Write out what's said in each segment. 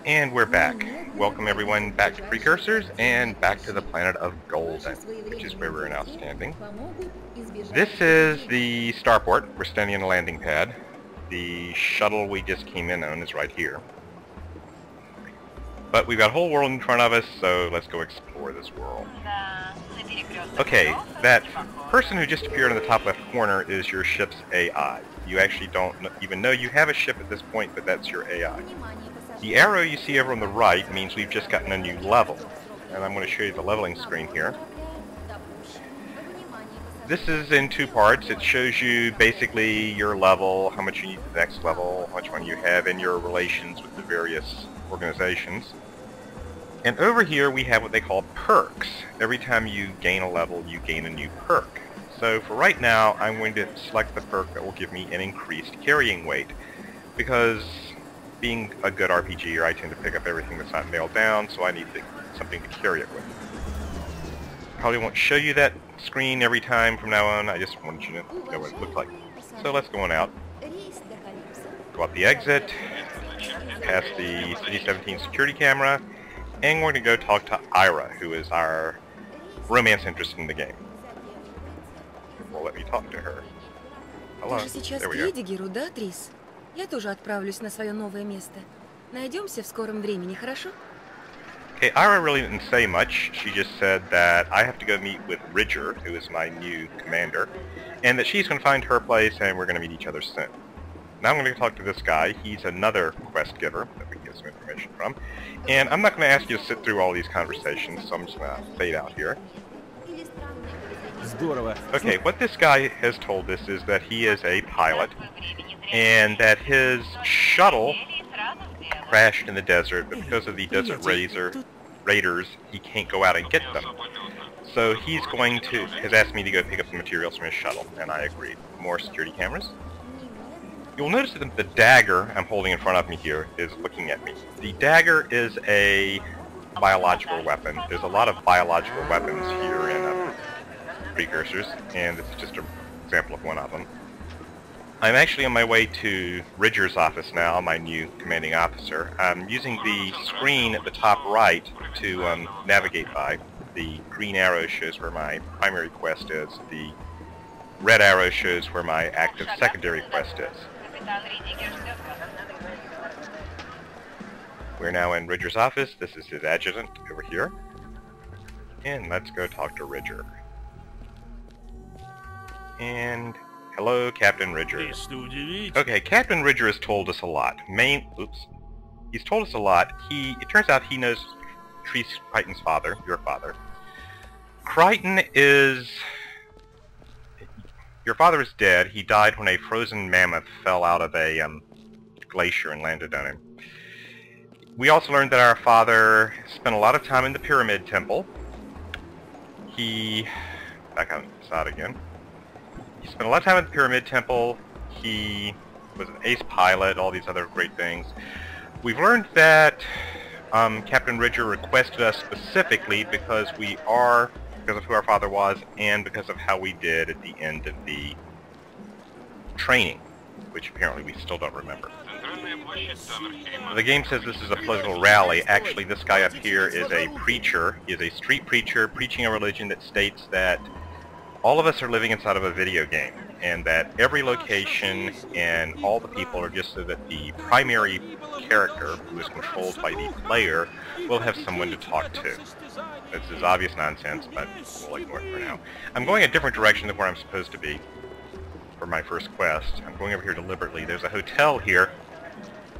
And we're back. Welcome everyone back to Precursors and back to the planet of Golden, which is where we're now standing. This is the starport. We're standing on the landing pad. The shuttle we just came in on is right here. But we've got a whole world in front of us, so let's go explore this world. Okay, that person who just appeared in the top left corner is your ship's AI. You actually don't even know you have a ship at this point, but that's your AI. The arrow you see over on the right means we've just gotten a new level. And I'm going to show you the leveling screen here. This is in two parts. It shows you basically your level, how much you need for the next level, how much money you have, and your relations with the various organizations. And over here we have what they call perks. Every time you gain a level, you gain a new perk. So for right now, I'm going to select the perk that will give me an increased carrying weight, because being a good RPGer, I tend to pick up everything that's not nailed down, so I need something to carry it with. Probably won't show you that screen every time from now on. I just wanted you to know what it looked like. So let's go on out. Go out the exit, past the City 17 security camera, and we're going to go talk to Ira, who is our romance interest in the game. Well, let me talk to her. Hello. There we go. Я тоже отправлюсь на свое новое место. Найдемся в скором времени, хорошо? Okay, Ira really didn't say much. She just said that I have to go meet with Ridger, who is my new commander, and that she's going to find her place and we're going to meet each other soon. Now I'm going to talk to this guy. He's another quest giver that we can get some information from. And I'm not going to ask you to sit through all these conversations, so I'm just going to fade out here. Okay, what this guy has told us is that he is a pilot, and that his shuttle crashed in the desert, but because of the desert raiders, he can't go out and get them. So has asked me to go pick up the materials from his shuttle, and I agreed. More security cameras. You'll notice that the dagger I'm holding in front of me here is looking at me. The dagger is a biological weapon. There's a lot of biological weapons here in Precursors, and this is just an example of one of them. I'm actually on my way to Ridger's office now, my new commanding officer. I'm using the screen at the top right to navigate by. The green arrow shows where my primary quest is. The red arrow shows where my active secondary quest is. We're now in Ridger's office. This is his adjutant over here. And let's go talk to Ridger. And hello, Captain Ridger. Okay, Captain Ridger has told us a lot. He's told us a lot. It turns out he knows Crichton's father, your father. Crichton is... Your father is dead. He died when a frozen mammoth fell out of a glacier and landed on him. We also learned that our father spent a lot of time in the Pyramid Temple. Back on the side again. He spent a lot of time at the Pyramid Temple. He was an ace pilot, all these other great things. We've learned that Captain Ridger requested us specifically because of who our father was and because of how we did at the end of the training, which apparently we still don't remember. The game says this is a political rally. Actually, this guy up here is a preacher. He is a street preacher preaching a religion that states that all of us are living inside of a video game, and that every location and all the people are just so that the primary character, who is controlled by the player, will have someone to talk to. This is obvious nonsense, but we'll ignore it for now. I'm going a different direction than where I'm supposed to be for my first quest. I'm going over here deliberately. There's a hotel here,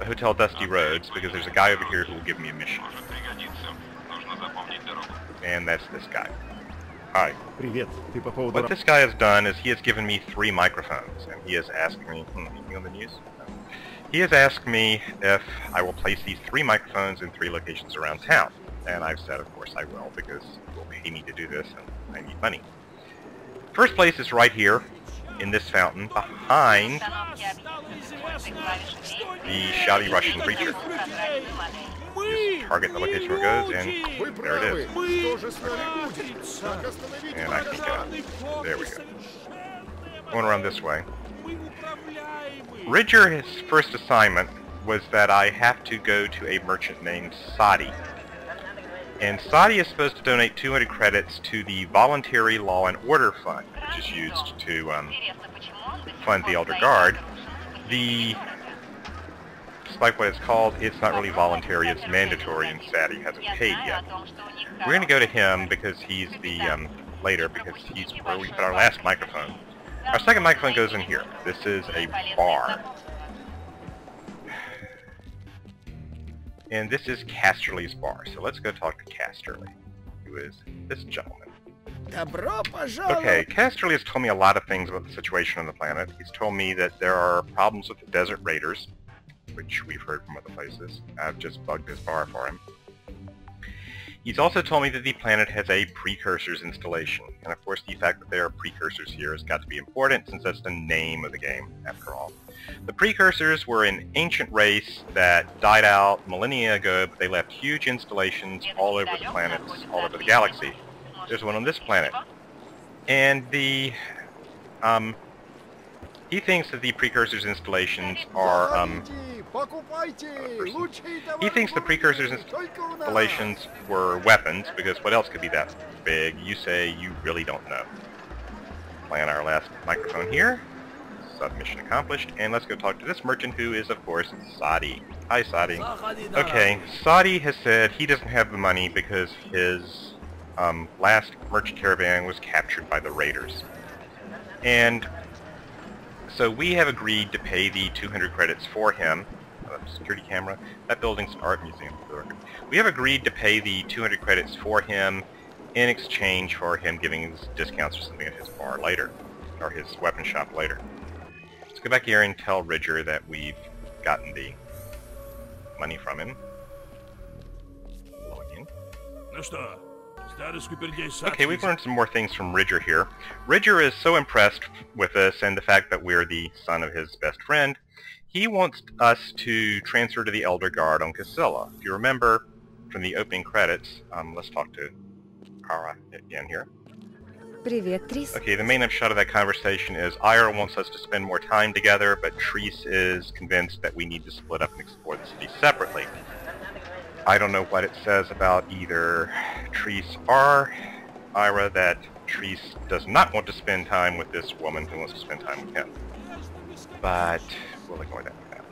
the Hotel Dusty Roads, because there's a guy over here who will give me a mission. And that's this guy. Hi. What this guy has done is he has given me 3 microphones, and he has asked me, anything on the news? No. He has asked me if I will place these 3 microphones in 3 locations around town. And I've said, of course I will, because he will pay me to do this, and I need money. First place is right here, in this fountain, behind the shouty Russian preacher. Just target the location where it goes, and there it is. And I can get out. There we go. Going around this way. Ridger, his first assignment was that I have to go to a merchant named Sadi. And Sadi is supposed to donate 200 credits to the Voluntary Law and Order Fund, which is used to fund the Elder Guard. Despite what it's called, it's not really voluntary, it's mandatory, and Sadi hasn't paid yet. We're going to go to him because he's the, later, because he's where we put our last microphone. Our second microphone goes in here. This is a bar. And this is Casterly's bar, so let's go talk to Casterly, who is this gentleman. Okay, Casterly has told me a lot of things about the situation on the planet. He's told me that there are problems with the Desert Raiders, which we've heard from other places. I've just bugged his bar for him. He's also told me that the planet has a Precursors installation, and of course the fact that there are Precursors here has got to be important since that's the name of the game, after all. The Precursors were an ancient race that died out millennia ago, but they left huge installations all over the planets, all over the galaxy. There's one on this planet. And he thinks that the Precursors installations are, he thinks the Precursors installations were weapons, because what else could be that big? You say you really don't know. Playing our last microphone here. Submission accomplished, and let's go talk to this merchant who is, of course, Sadi. Hi, Sadi. Okay, Sadi has said he doesn't have the money because his last merchant caravan was captured by the raiders. And so we have agreed to pay the 200 credits for him. Security camera. That building's an art museum, for the record. We have agreed to pay the 200 credits for him in exchange for him giving us discounts or something at his bar later, or his weapon shop later. Let's go back here and tell Ridger that we've gotten the money from him. Log in. Okay, we've learned some more things from Ridger here. Ridger is so impressed with us and the fact that we're the son of his best friend, he wants us to transfer to the Elder Guard on Casilla. If you remember from the opening credits, let's talk to Kara again here. Okay, the main upshot of that conversation is Ira wants us to spend more time together, but Treese is convinced that we need to split up and explore the city separately. I don't know what it says about either Treese or Ira that Treese does not want to spend time with this woman who wants to spend time with him. But we'll ignore that for now.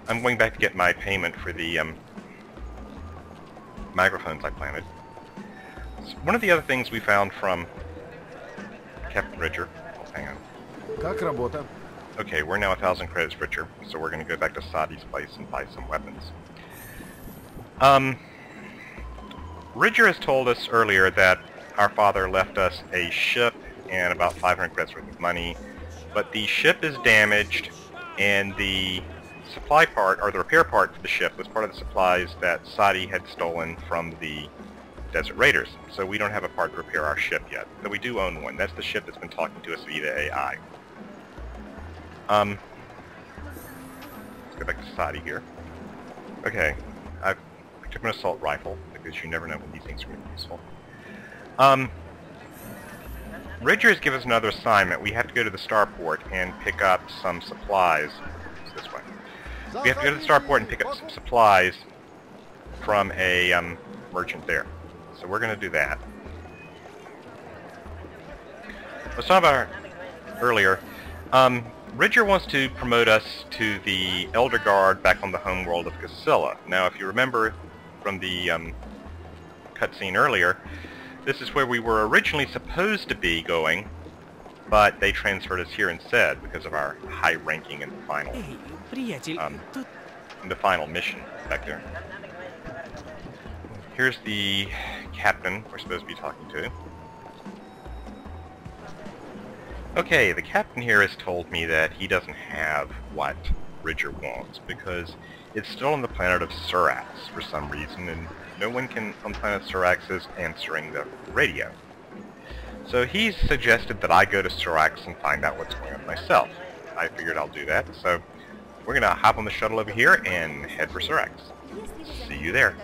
I'm going back to get my payment for the microphones I planted. One of the other things we found from Captain Ridger... Oh, hang on. Okay, we're now 1,000 credits richer, so we're going to go back to Sadi's place and buy some weapons. Ridger has told us earlier that our father left us a ship and about 500 credits worth of money, but the ship is damaged, and the supply part, or the repair part for the ship, was part of the supplies that Sadi had stolen from the Desert Raiders, so we don't have a part to repair our ship yet. But we do own one. That's the ship that's been talking to us via the AI. Let's go back to Sadi here. Okay, I picked up an assault rifle, because you never know when these things are going to be useful. Ridger has given us another assignment. We have to go to the starport and pick up some supplies. It's this way. We have to go to the starport and pick up some supplies from a merchant there. So we're going to do that. Let's talk about earlier. Ridger wants to promote us to the Elder Guard back on the home world of Casilla. Now, if you remember from the cutscene earlier, this is where we were originally supposed to be going, but they transferred us here instead because of our high ranking in the final mission back there. Here's the captain we're supposed to be talking to. Okay, the captain here has told me that he doesn't have what Ridger wants because it's still on the planet of Surax for some reason, and no one on planet Surax is answering the radio. So he's suggested that I go to Surax and find out what's going on myself. I figured I'll do that, so we're going to hop on the shuttle over here and head for Surax. See you there.